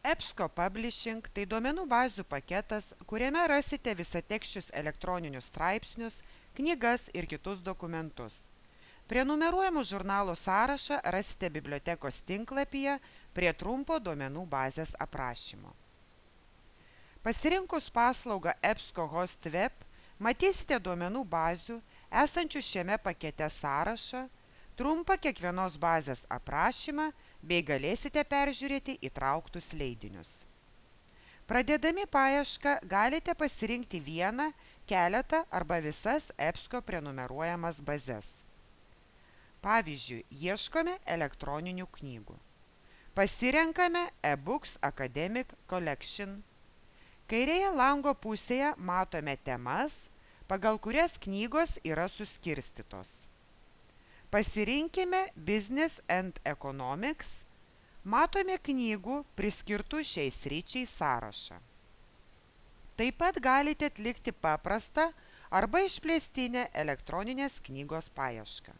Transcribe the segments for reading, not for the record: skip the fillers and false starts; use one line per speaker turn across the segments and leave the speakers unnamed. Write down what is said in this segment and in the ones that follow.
EBSCO Publishing – tai duomenų bazių paketas, kuriame rasite visatekščius elektroninius straipsnius, knygas ir kitus dokumentus. Prenumeruojamų žurnalų sąrašą rasite bibliotekos tinklapyje prie trumpo duomenų bazės aprašymo. Pasirinkus paslaugą EBSCO Host Web, matysite duomenų bazių esančių šiame pakete sąrašą, trumpą kiekvienos bazės aprašymą bei galėsite peržiūrėti įtrauktus leidinius. Pradėdami paiešką galite pasirinkti vieną, keletą arba visas EBSCO prenumeruojamas bazes. Pavyzdžiui, ieškome elektroninių knygų. Pasirenkame eBooks Academic Collection. Kairėje lango pusėje matome temas, pagal kurias knygos yra suskirstytos. Pasirinkime Business and Economics, matome knygų priskirtų šiai sričiai sąrašą. Taip pat galite atlikti paprastą arba išplėstinę elektroninės knygos paiešką.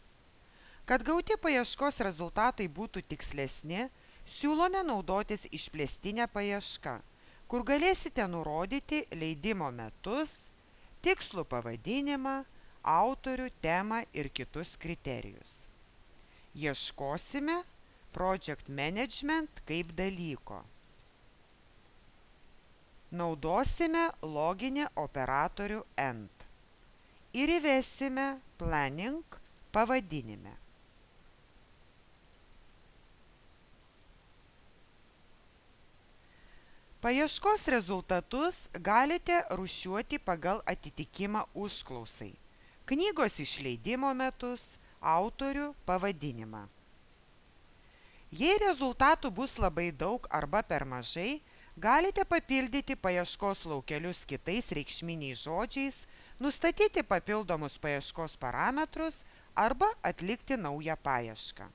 Kad gauti paieškos rezultatai būtų tikslesni, siūlome naudotis išplėstinę paiešką, kur galėsite nurodyti leidimo metus, tikslų pavadinimą, autorių, temą ir kitus kriterijus. Ieškosime Project Management kaip dalyko. Naudosime loginį operatorių AND ir įvesime Planning pavadinime. Paieškos rezultatus galite rūšiuoti pagal atitikimą užklausai, knygos išleidimo metus, autorių, pavadinimą. Jei rezultatų bus labai daug arba per mažai, galite papildyti paieškos laukelius kitais reikšminiais žodžiais, nustatyti papildomus paieškos parametrus arba atlikti naują paiešką.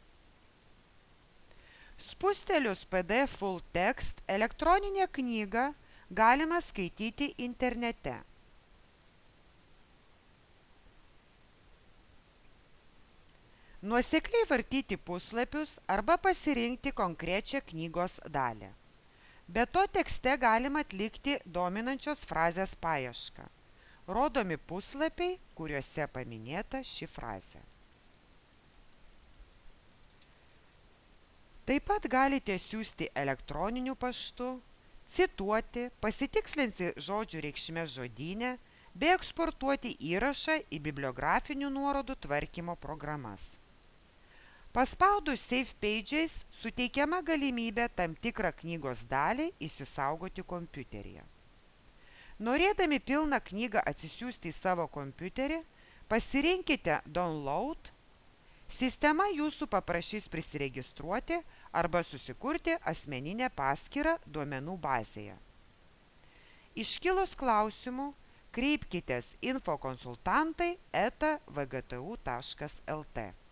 Spustelius PDF Full Text elektroninę knygą galima skaityti internete. Nuosekliai vartyti puslapius arba pasirinkti konkrečią knygos dalį. Be to tekste galima atlikti dominančios frazės paiešką. Rodomi puslapiai, kuriuose paminėta ši frazė. Taip pat galite siųsti elektroniniu paštu, cituoti, pasitikslinti žodžių reikšmės žodyne bei eksportuoti įrašą į bibliografinių nuorodų tvarkymo programas. Paspaudus Save Pages suteikiama galimybė tam tikrą knygos dalį įsisaugoti kompiuteryje. Norėdami pilną knygą atsisiųsti į savo kompiuterį, pasirinkite Download. Sistema jūsų paprašys prisiregistruoti arba susikurti asmeninę paskyrą duomenų bazėje. Iškilus klausimų, kreipkitės infokonsultantai@vgtu.lt.